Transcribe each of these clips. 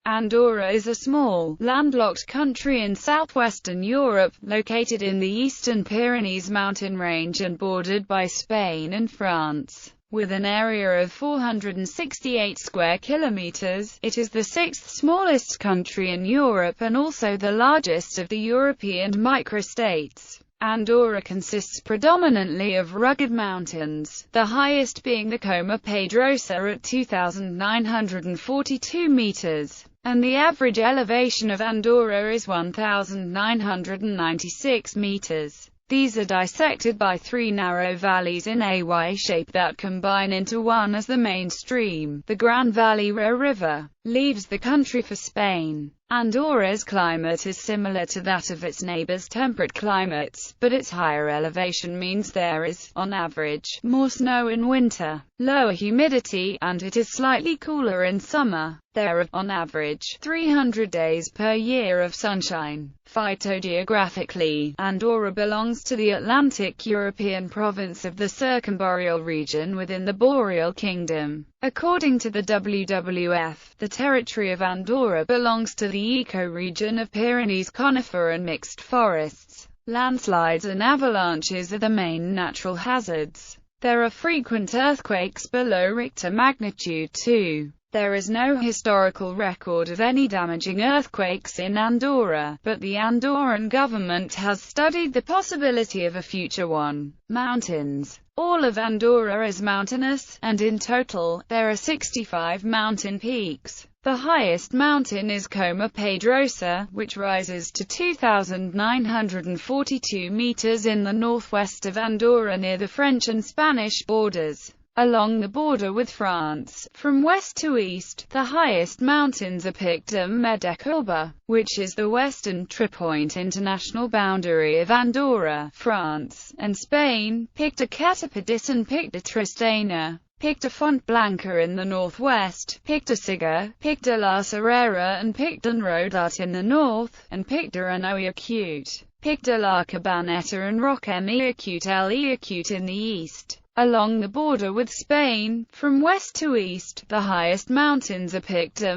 Andorra is a small, landlocked country in southwestern Europe, located in the eastern Pyrenees mountain range and bordered by Spain and France. With an area of 468 square kilometers, it is the sixth smallest country in Europe and also the largest of the European microstates. Andorra consists predominantly of rugged mountains, the highest being the Coma Pedrosa at 2,942 meters, and the average elevation of Andorra is 1,996 meters. These are dissected by three narrow valleys in a Y shape that combine into one as the main stream, the Gran Valira River, leaves the country for Spain. Andorra's climate is similar to that of its neighbors' temperate climates, but its higher elevation means there is, on average, more snow in winter, lower humidity, and it is slightly cooler in summer. There are, on average, 300 days per year of sunshine. Phytogeographically, Andorra belongs to the Atlantic European province of the Circumboreal region within the Boreal Kingdom. According to the WWF, the territory of Andorra belongs to the ecoregion of Pyrenees conifer and mixed forests. Landslides and avalanches are the main natural hazards. There are frequent earthquakes below Richter magnitude 2. There is no historical record of any damaging earthquakes in Andorra, but the Andorran government has studied the possibility of a future one. Mountains. All of Andorra is mountainous, and in total, there are 65 mountain peaks. The highest mountain is Coma Pedrosa, which rises to 2,942 meters in the northwest of Andorra near the French and Spanish borders. Along the border with France, from west to east, the highest mountains are Pic de Gaba, which is the western tripoint international boundary of Andorra, France, and Spain, Pic de Catapidis and Pic de Tristana, Pic de Fontblanca in the northwest, Pic de Siga, Pic de la Serrera and Pic de Rodat in the north, and Pic de Renoir-Acute, Pic de la Cabaneta and Roque-Acute in the east. Along the border with Spain, from west to east, the highest mountains are Pic de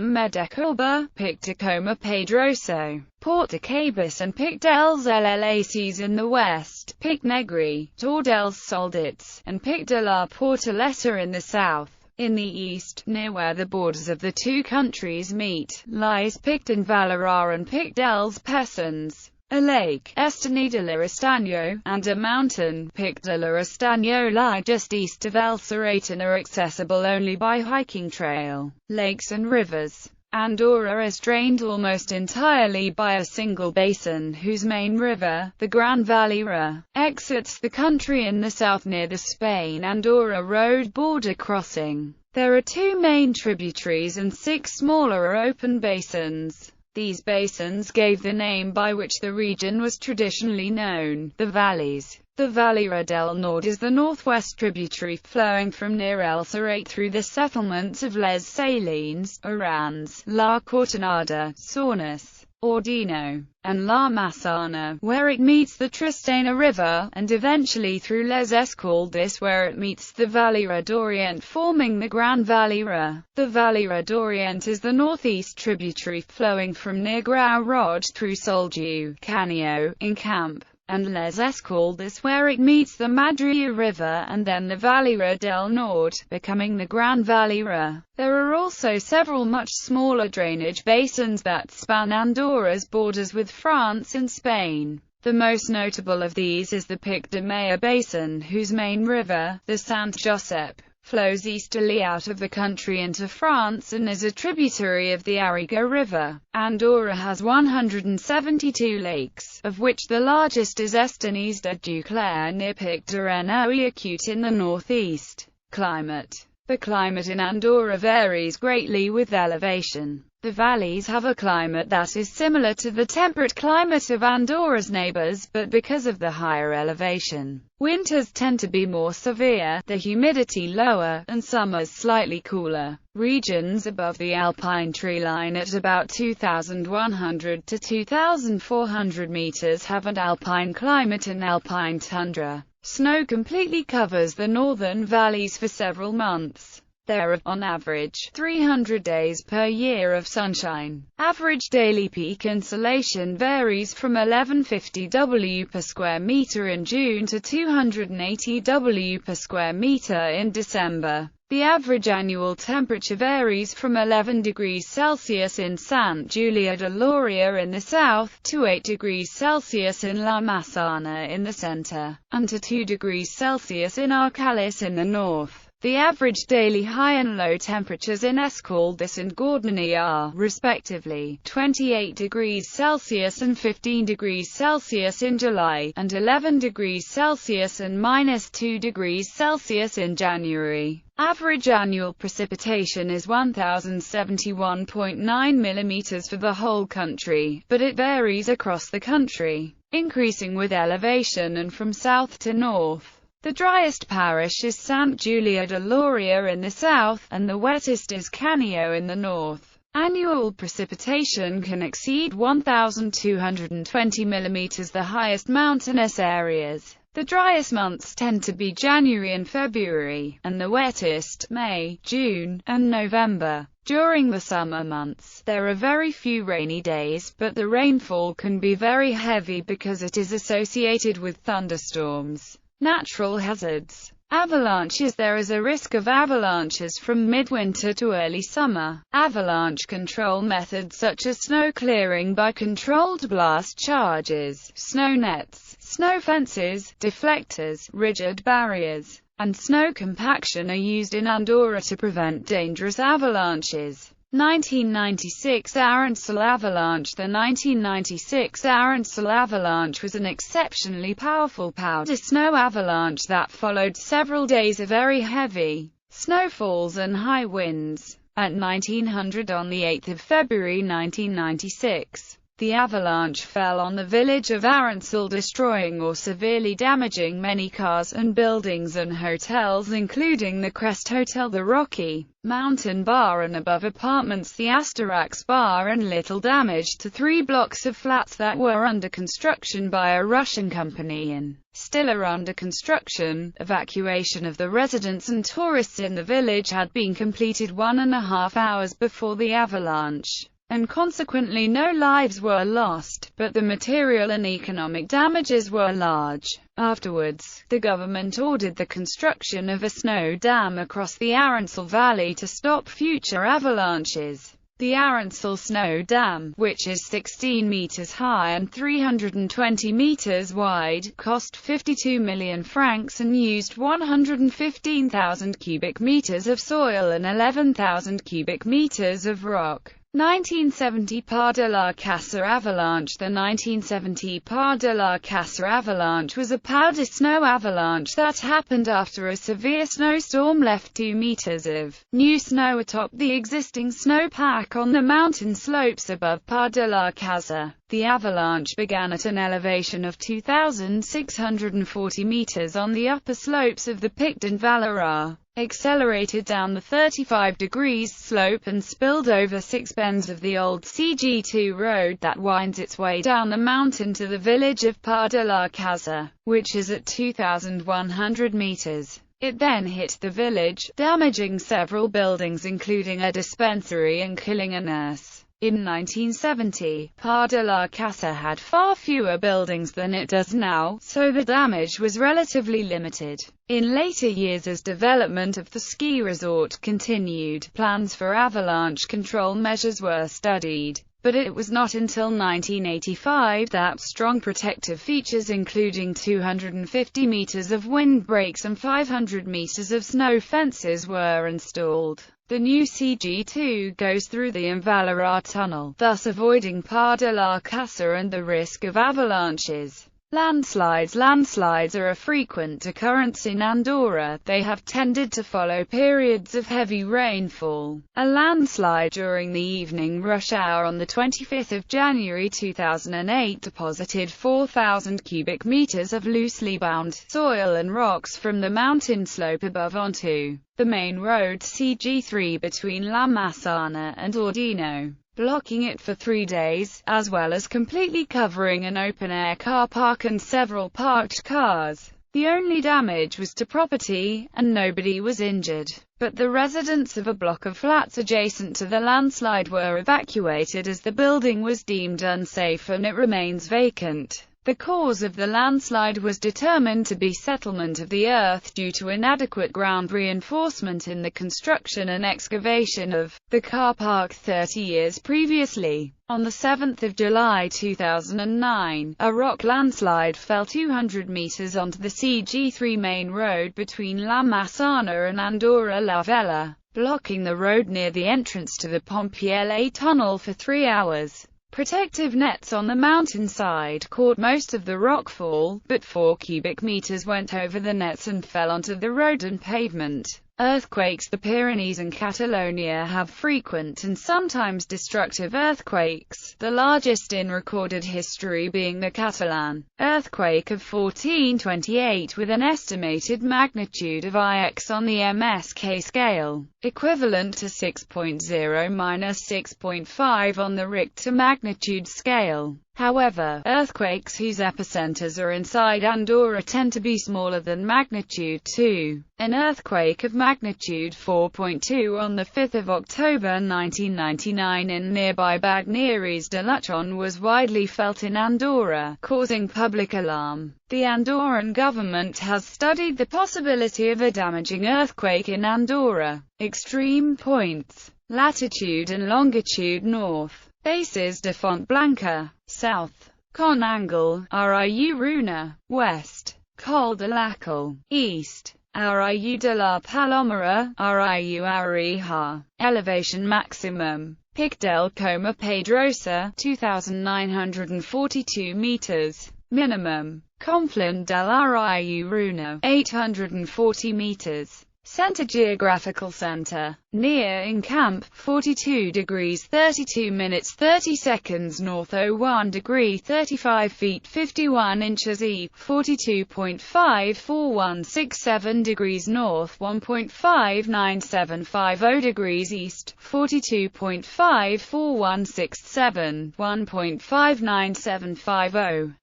Gaba, Pic de Coma Pedroso, Port de Cabas and Pic dels Llacs in the west, Pic Negri, Tor dels Soldats, and Pic de la Portaleta in the south. In the east, near where the borders of the two countries meet, lies Pic de Valerà and Pic dels Pessons. A lake, Estany de l'Estany, and a mountain, Pic de l'Estany, lie just east of El Serrat and are accessible only by hiking trail. Lakes and rivers. Andorra is drained almost entirely by a single basin whose main river, the Gran Valira, exits the country in the south near the Spain-Andorra road border crossing. There are two main tributaries and 6 smaller open basins. These basins gave the name by which the region was traditionally known, the valleys. The Valira del Nord is the northwest tributary flowing from near El Serrat through the settlements of Les Salines, Arans, La Cortinada, Sornas, Ordino, and La Massana, where it meets the Tristana River, and eventually through Les Escaldes where it meets the Valira d'Orient forming the Gran Valira. The Valira d'Orient is the northeast tributary flowing from near Grau Roig through Soldiu, Canio, in Camp, and Les Escaldes where it meets the Madria River and then the Valira del Nord, becoming the Gran Valira. There are also several much smaller drainage basins that span Andorra's borders with France and Spain. The most notable of these is the Pic de Maya Basin, whose main river, the Sant Josep, flows easterly out of the country into France and is a tributary of the Arriga River. Andorra has 172 lakes, of which the largest is Estany's de Duclair near Pic de Renoir-Acute in the northeast. Climate. The climate in Andorra varies greatly with elevation. The valleys have a climate that is similar to the temperate climate of Andorra's neighbors, but because of the higher elevation, winters tend to be more severe, the humidity lower, and summers slightly cooler. Regions above the alpine treeline at about 2,100 to 2,400 meters have an alpine climate and alpine tundra. Snow completely covers the northern valleys for several months. There are, on average, 300 days per year of sunshine. Average daily peak insolation varies from 1150 W per square meter in June to 280 W per square meter in December. The average annual temperature varies from 11 degrees Celsius in Sant Julià de Lòria in the south, to 8 degrees Celsius in La Massana in the center, and to 2 degrees Celsius in Arcalís in the north. The average daily high and low temperatures in Escaldes and Gordony are, respectively, 28 degrees Celsius and 15 degrees Celsius in July, and 11 degrees Celsius and -2 degrees Celsius in January. Average annual precipitation is 1,071.9 millimeters for the whole country, but it varies across the country, increasing with elevation and from south to north. The driest parish is Sant Julià de Lòria in the south, and the wettest is Canio in the north. Annual precipitation can exceed 1,220 millimeters, the highest mountainous areas. The driest months tend to be January and February, and the wettest, May, June, and November. During the summer months, there are very few rainy days, but the rainfall can be very heavy because it is associated with thunderstorms. Natural hazards. Avalanches. There is a risk of avalanches from midwinter to early summer. Avalanche control methods such as snow clearing by controlled blast charges, snow nets, snow fences, deflectors, rigid barriers, and snow compaction are used in Andorra to prevent dangerous avalanches. 1996 Arrantçol Avalanche. The 1996 Arrantçol Avalanche was an exceptionally powerful powder snow avalanche that followed several days of very heavy snowfalls and high winds. At 1900 on the 8th of February 1996, the avalanche fell on the village of Arrantçol, destroying or severely damaging many cars and buildings and hotels, including the Crest Hotel, the Rocky Mountain Bar and above apartments, the Astarax Bar, and little damage to 3 blocks of flats that were under construction by a Russian company and still are under construction. Evacuation of the residents and tourists in the village had been completed 1.5 hours before the avalanche, and consequently no lives were lost, but the material and economic damages were large. Afterwards, the government ordered the construction of a snow dam across the Arrantçol Valley to stop future avalanches. The Arrantçol Snow Dam, which is 16 meters high and 320 meters wide, cost 52 million francs and used 115,000 cubic meters of soil and 11,000 cubic meters of rock. 1970 Par de la Casa Avalanche. The 1970 Par de la Casa Avalanche was a powder snow avalanche that happened after a severe snowstorm left 2 meters of new snow atop the existing snowpack on the mountain slopes above Par de la Casa. The avalanche began at an elevation of 2,640 meters on the upper slopes of the Pic d'en Valera, accelerated down the 35 degrees slope and spilled over 6 bends of the old CG2 road that winds its way down the mountain to the village of Par de la Casa, which is at 2,100 meters. It then hit the village, damaging several buildings including a dispensary and killing a nurse. In 1970, Par de la Casa had far fewer buildings than it does now, so the damage was relatively limited. In later years, as development of the ski resort continued, plans for avalanche control measures were studied, but it was not until 1985 that strong protective features including 250 meters of windbreaks and 500 meters of snow fences were installed. The new CG2 goes through the Envalera tunnel, thus avoiding Par de la Casa and the risk of avalanches. Landslides. Landslides are a frequent occurrence in Andorra. They have tended to follow periods of heavy rainfall. A landslide during the evening rush hour on the 25th of January 2008 deposited 4,000 cubic meters of loosely bound soil and rocks from the mountain slope above onto the main road CG3 between La Massana and Ordino, blocking it for 3 days, as well as completely covering an open-air car park and several parked cars. The only damage was to property, and nobody was injured. but the residents of a block of flats adjacent to the landslide were evacuated as the building was deemed unsafe and it remains vacant. The cause of the landslide was determined to be settlement of the earth due to inadequate ground reinforcement in the construction and excavation of the car park 30 years previously. On 7 July 2009, a rock landslide fell 200 meters onto the CG3 main road between La Massana and Andorra la Vella, blocking the road near the entrance to the Pompiele tunnel for 3 hours. Protective nets on the mountainside caught most of the rockfall, but 4 cubic meters went over the nets and fell onto the road and pavement. Earthquakes. The Pyrenees and Catalonia have frequent and sometimes destructive earthquakes, the largest in recorded history being the Catalan earthquake of 1428 with an estimated magnitude of IX on the MSK scale, equivalent to 6.0–6.5 on the Richter magnitude scale. However, earthquakes whose epicenters are inside Andorra tend to be smaller than magnitude 2. An earthquake of magnitude 4.2 on 5 October 1999 in nearby Bagneres de Luchon was widely felt in Andorra, causing public alarm. The Andorran government has studied the possibility of a damaging earthquake in Andorra. Extreme points: latitude and longitude. North, Bases de Font Blanca. South, Con Angle, Riu Runa. West, Col de Lacal. East, Riu de la Palomera, Riu Arija. Elevation maximum: Pic del Coma Pedrosa, 2,942 meters. Minimum: Conflent del Riu Runa, 840 meters. Center. Geographical center: near in camp, 42 degrees 32 minutes 30 seconds north, 01 degree 35 feet 51 inches E, 42.54167 degrees north, 1.59750 degrees east, 42.54167, 1.59750.